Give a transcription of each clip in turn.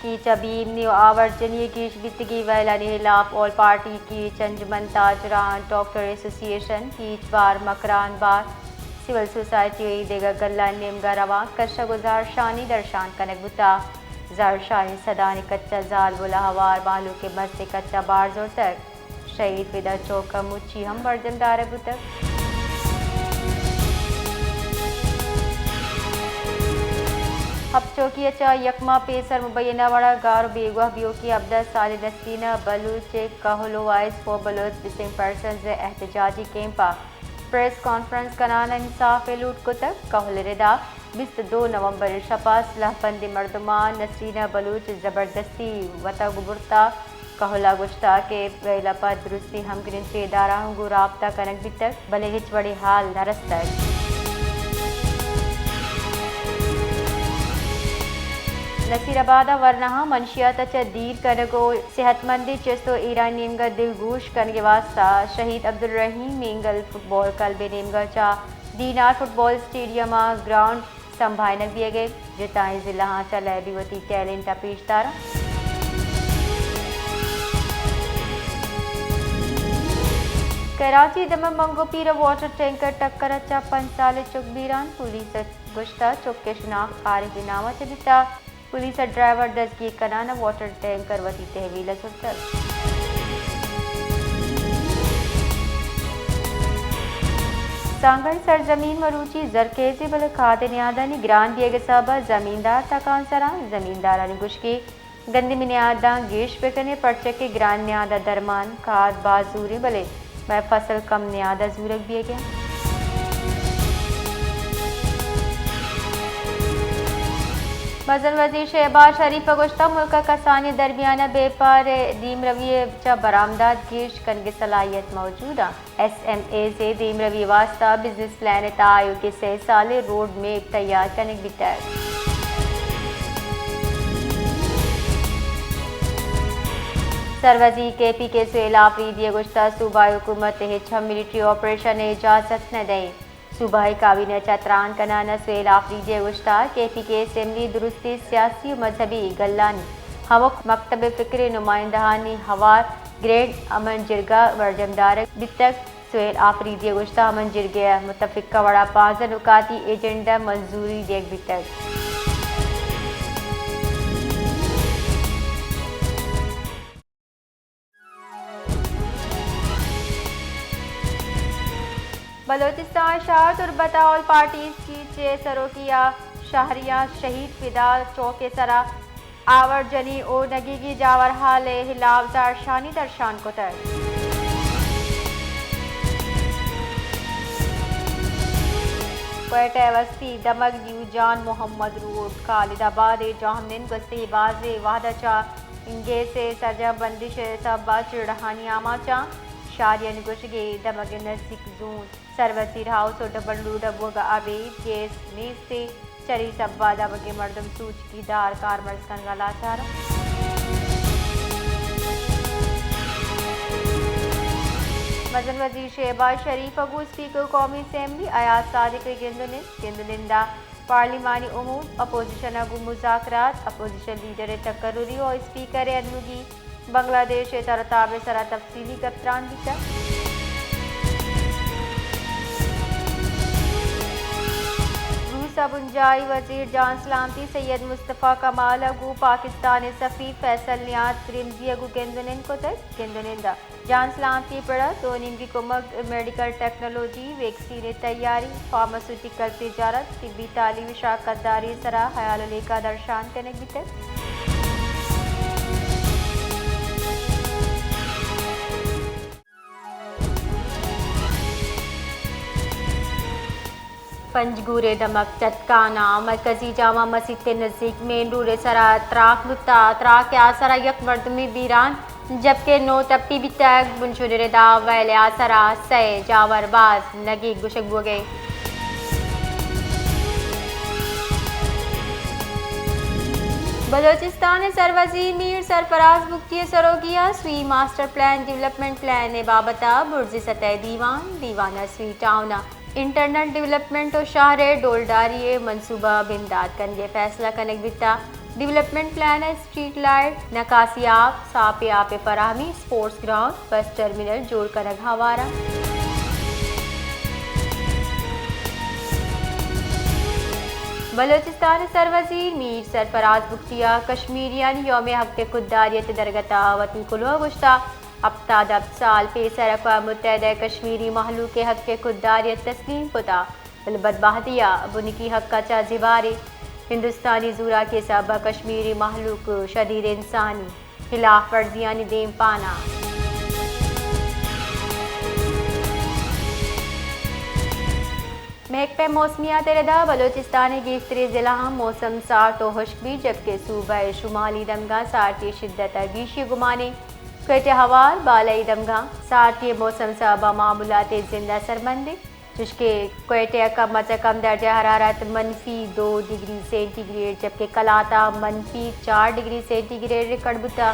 की चबीम न्यू आवर्जनीय की बितगी वैलानी हिलाफ all party की चंजमन ताजरान डॉक्टर एसोसिएशन की बार मकरान बार सिविल सोसाइटी देगा गल्ला नेमगा रवा कशा गुजार शानी दर्शान कनक बुता जार शाही सदानी कच्चा जाल बोला हवार बालू के मस्ते कच्चा बार जोर तक शहीद विदा चौका मुच्ची हम बर्जमदार बुतक हफ्चोकी अच्छा यकमा पेसर मुबैना वाला गार बेगुआ बियो की अब्दा साल नस्तीना बलूच कहलो voice for Baloch missing person एहतजाजी कैंपा प्रेस कॉन्फ्रेंस कनाना इंसाफ लूट को तक कहल रिदा 22 नवंबर शपास लहपंदी मर्दमान नसरीना बलूच ज़बरदस्ती वता गुबुरता कहला गुश्ता के वेला पर दुरुस्ती हम गिनचे दारा हूँ राबता कनक भी तक भले हिच बड़ी हाल नरस तक नसीराबाद वरना मनशियात दीर कनगो सेहतमंदी चस्तो ईरान नेमगा दिलगोश कनगे वास्ता शहीद अब्दुल रहीम मेंगल फुटबॉल कल्बे नेमगा चा दीनार फुटबॉल स्टेडियम ग्राउंड संभायनक दिए गए जिताएं जिला चा लैबीवती टैलेंट पेशदारा कराची दम मंगो पीर वाटर टैंकर टक्कर अच्छा 5 साल चुक बीरान पुलिस गुश्ता चुक के शनाख्त आरिफ नामा चबिता पुलिस ड्राइवर दजगी कनाना वाटर टैंकर वती तहवील सुतर सांगड़ सरजमीन मरूची जरकेजी बल खाद न्यादा ग्रान दिए सबा जमींदार तकान सरा जमींदारा गुश्की गंदी मिन्यादा गेश बेकने पर्चे के ग्रान न्यादा दरमान खाद बाजूरी बले मैं फसल कम न्यादा जूरक दिए गया मजन वजीर शहबाज शरीफ गुश्ता मुल्क कसानी दरमियाना बेपार दीम रवी चा बरामदात गिश कनगे सलाहियत मौजूदा SMA से दीम रवी वास्ता बिजनेस प्लान तायु के 6 साल रोड मैप तैयार करने की तय सरवजी KP के सुहेल आफरीदी गुश्ता सूबाई हुकूमत हिचम मिलिट्री ऑपरेशन इजाजत न दें सूबाई काबीना चतरान कनाना सुहेल आफरीदी गुश्ता KP के असम्बली दुरुस्ती सियासी मजहबी गल्लानी हवक मकतब फ़िक्र नुमाइंदहानी हवार ग्रेड अमन जिरगा वर्जमदार बितक सुहेल आफरीदी गुश्ता अमन जिरगे मुतफिका वड़ा 5 नुकाती एजेंडा मंजूरी देख बितक बलोचिस्तान शाह और बताओल पार्टीज की 6 सरोकिया शाहरिया शहीद फिदा चौके सरा आवर्जनी ओ नगीगी जावर हाल हिलाव जार शानी दर्शान को तर क्वेटा वस्ती दमक न्यू जान मोहम्मद रोड खालिदाबाद जहानिन गस्ती बाजे वाहदचा इंगे से सजा बंदिश सबा चिड़हानी आमाचा शारियन गुशगे दमग नजदीक जोन सरवसीर हाउस और डबल डबोगा अबेद केस नीस से चरी सब्बा दमगे मर्दम सूच की दार कारमर्स कनगला चारा मजन वजीर शहबाज शरीफ अबू स्पीकर कौमी असम्बली अयाज सादिक गेंदुनिंदा पार्लिमानी उमूर अपोजिशन अगू मुज़ाकरात अपोजिशन लीडर तकर्रुरी और स्पीकर अनुगी बांग्लादेश तरताब सरा तफसीली कप्तान दिखा सबुंजाई वजीर जान सलामती सैयद मुस्तफ़ा कमाल अगू पाकिस्तान सफ़ी फैसल नियाज त्रिंजी अगू गेंदुनिन को तक गेंदुनिंदा जान सलामती पड़ा तो निंदी कुमक मेडिकल टेक्नोलॉजी वैक्सीन तैयारी फार्मास्यूटिकल तिजारत तिब्बी तालीम शाकतदारी सरा हयाल लेका दर्शान करने की तक पंजगूरे दमक चटकाना मरकजी जामा मस्जिद के नज़दीक मेन रोड सरा त्राक मुता त्राक के आसरा यक मर्दमी बीरान जबकि नो तप्पी भी तक बुनशुरे दा वैले आसरा सय जावरबाज नगी गुशक बोगे बलोचिस्तान सरवजीर मीर सरफराज मुफ्ती सरोगिया स्वी master plan development plan बाबता bhurji सतह दीवाना स्वी टाउना इंटरनल डेवलपमेंट और शाहर डोलडारी मनसूबा बिमदाद कन ये फैसला कनक बिता डेवलपमेंट प्लान है, स्ट्रीट लाइट, नकासियाब, सापे आपे फराहमी, स्पोर्ट्स ग्राउंड, बस टर्मिनल जोड़कर हवारा। बलोचिस्तान सरवजीर मीर सरफराज बुख्तिया कश्मीरियन यौम हक खुददारियत दरगता वतन कुलो गुश्ता अब्तादब साल पेसर अक़वाम मुत्तहिदा कश्मीरी महलूक के हक खुददारियत तस्लीम कुता बदबाहतिया बुनकी हक का चाजिबारे हिंदुस्तानी जूरा के सब कश्मीरी महलूक शदीद इंसानी खिलाफ वर्जियां निदेम पाना। महकमे मौसमियात रदा बलोचिस्तान गिरफ्तरी ज़िला मौसम सार तो खुश्क भी जबकि सूबा शुमाली दमगा सारती शिद्दत बीशी गुमाने कटे हवार बालई दमगा सारती मौसम साबा मामूलात जिंदा सरमंदे जिसके कोयटे कम अज कम दर्जा हरारत -2 डिग्री सेंटीग्रेड जबकि कलाता -4 डिग्री सेंटीग्रेड रिकॉर्ड बुता।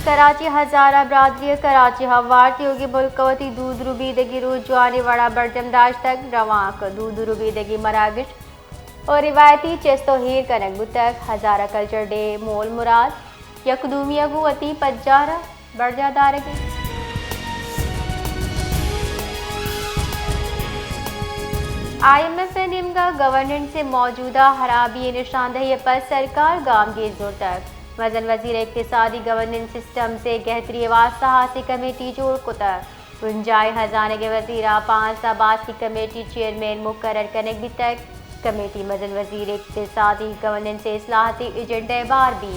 कराची हजारा बरादरी कराची हवारती होगी मुल्कवती दूध रुबीदगी रोज जुआने वाड़ा बरजमदाश तक रवाक दूध रुबीदगी मरागिश और रिवायती चेस्तो हीर कनक बुतक हजारा कल्चर डे मोल मुराद यकदूमी अगुवती पज्जारा बरजादारगी। IMF निम्गा गवर्नेंस से मौजूदा खराबी निशानदही पर सरकार गामगीर जोर तक वजन वजीर इक्तिसादी गवर्नेंस सिस्टम से गहतरी वास्ता हासिल कमेटी जोड़ कुतर गुंजाए खजाने के वजीरा 5 साबात की कमेटी चेयरमैन मुकर्रर करने भी तक कमेटी वजन वजीर इक्तिसादी गवर्नेंस से इस्लाहती एजेंडे बार भी।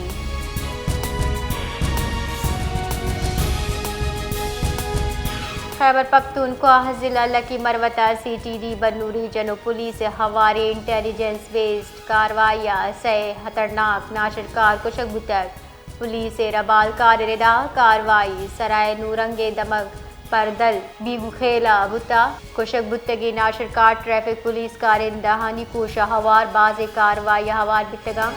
खैबर पख्तूनख्वा जिला लकी मरवता CTD बन्नू रीजन पुलिस हवारे इंटेलिजेंस बेस्ड कार्रवाइयाँ से खतरनाक नाशरकार कुशक बुतक पुलिस रबाल कारदा कार्रवाई सराय नूरंगे दमक परदल बीगुखेला बुता कुशक बुतगी नाशरकार ट्रैफिक पुलिस कारिंदहानी कोशा हवार बाज कार्रवाई हवार बितगा।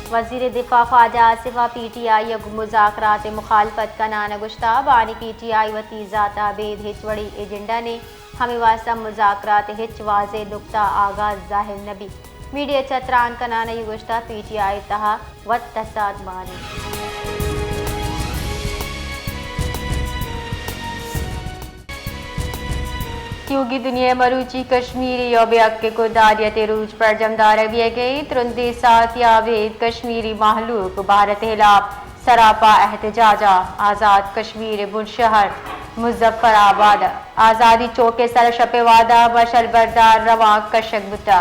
वज़ीर दिफा ख्वाजा आसिफा PTI मुज़ाकरात मुखालफत का नाना गुश्ताब आनी PTI वती ज़ाता बेद हिचवड़ी एजेंडा ने हमें वास्ता मुज़ाकरात हिच वाज़े नुक्ता आगाज़ ज़ाहिर नबी मीडिया चतरान का नाना ये गुश्ता PTI तहा वत तसाद मानी। क्योंकि दुनिया मरूची कश्मीरी योबक के खुददारियत रूज पर जमदार भी गई तुरंदी साथ यावेद कश्मीरी महलूक भारत खिलाफ सरापा एहतजाजा आज़ाद कश्मीर बुलशहर मुजफ्फराबाद आज़ादी चौके सर शपे वादा मशल बरदार रवा कशक बुता।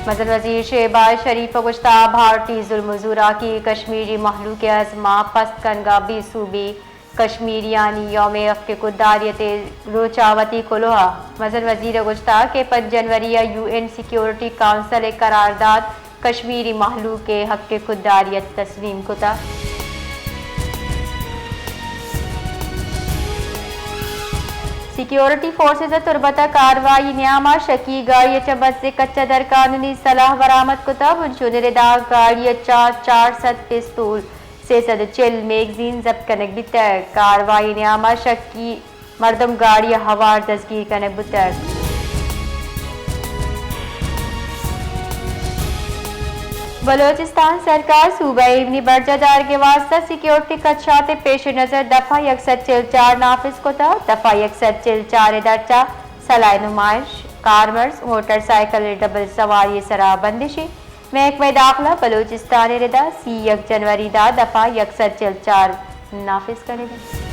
मजल वजीर शहबाज शरीफ गुश्ता भारतीय जुल्म-ज़ुरा की कश्मीरी महलूक अज़मा पस्त कनगा भी सूबी कश्मीरियानी यौम हक खुददारियत रोचावती कोलोहा मजल वजीर गुश्ता के 5 जनवरी UN सिक्योरिटी काउंसिल करारदाद कश्मीरी महलूक के हक खुददारियत तस्लीम कुता। सिक्योरिटी फोर्सेज तुरबता कार्रवाई न्यामा शकी गाड़ी चबत से कच्चा दर कानूनी सलाह बरामद कुता बुनशुनिदा गाड़ी 4 पिस्तूल से चिल मैगजीन जब्त कनक बितर कार्रवाई न्यामा शकी मर्दम गाड़ी हवार तस्कीर कनक बितर। बलोचिस्तान सरकार सूबा इवनी बर्जादार के वास्ता सिक्योरिटी खदशात पेश नज़र दफ़ा 144 नाफिज कोता दफ़ा 144 दर्जा सलाह नुमाइश कारमर्स मोटरसाइकिल डबल सवारी सरा बंदिशी महकमे दाखिला बलोचिस्तान रिदा 1 जनवरी दा दफ़ा 144 नाफिज करेगा।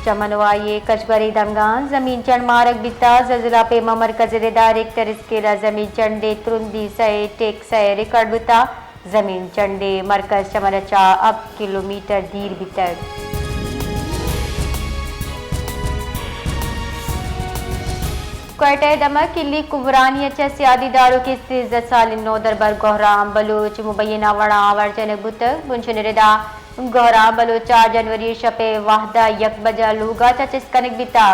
चमनवाई कचबरी दमगान जमीन चंड मारक बिता जलजिला पे मरकज रेदार रिक्टर स्केला जमीन चंडे तुरंदी सय टेक सय रिकॉर्ड बिता जमीन चंडे मरकज चमरचा अब किलोमीटर दीर बितर। कोयटे दमक किली कुबरानी अच्छा सियादी दारों की इज्जत साल 9 दरबार गोहराम बलोच मुबैना वड़ा वर्जन बुतक बुनशनरेदा गोहरा बलो 4 जनवरी शपे वाहदा 1 बजा लूगा चचिस कनक बिता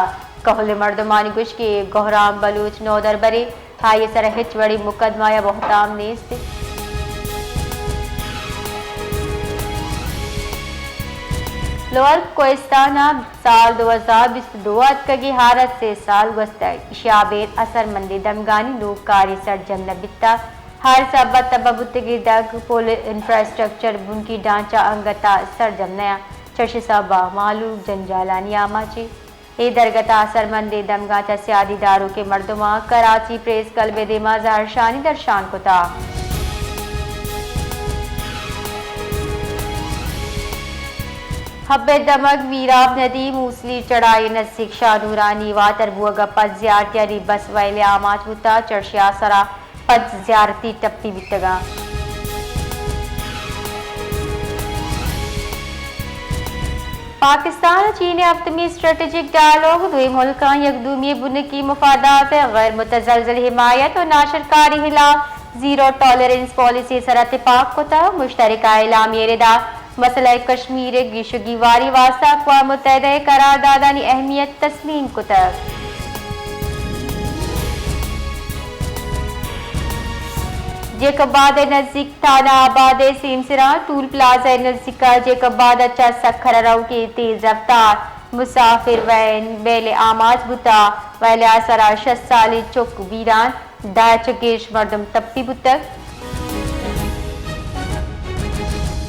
कहले मर्दमानी गुश के गोहराम बलूच 9 दरबरे हाई सर हिचवड़ी मुकदमा या बहुताम नेस्त लोअर कोस्ताना साल 2022 की हालत से साल वस्तक शाबेर असरमंदी दमगानी लोग कार्य सरजम नबिता हर सबत तबबुतगी दग पोल इंफ्रास्ट्रक्चर बुनकी ढांचा अंगता सरजम नया चर्च सबा मालूक जंजालानी आमाची ए दरगता असरमंदी दमगाचा सियादी दारू के मर्दमा कराची प्रेस कलबे दिमा जहर शानी दर्शान को था हब्बे दमक वीराब नदी मूसली चढ़ाई नजदीक शाहनूरानी व तरबुआ गप्पा जियारती बस वैले आमाच बुता चर्शिया सरा पद जियारती टप्पी बितगा पाकिस्तान चीन अफ्तमी स्ट्रेटेजिक डायलॉग दुई मुल्क यकदूमी बुन की मुफादात गैर मुतजलजल हिमायत और नाशरकारी खिलाफ जीरो टॉलरेंस पॉलिसी सर इत्तेफाक को था मुश्तरका एलामिया मसला कश्मीर गिशगीवारी वास्ता अक़वाम मुत्तहिदा करारदादानी अहमियत तस्लीम को था जेकबाद नजदीक थाना आबाद सीमसरा टूल प्लाजा नजदीक जेकबाद अच्छा सखर रऊ के तेज रफ्तार मुसाफिर वैन बेले आमाज बुता वैले असरा 6 साली चुक वीरान दाचकेश मर्दम तप्पी बुतक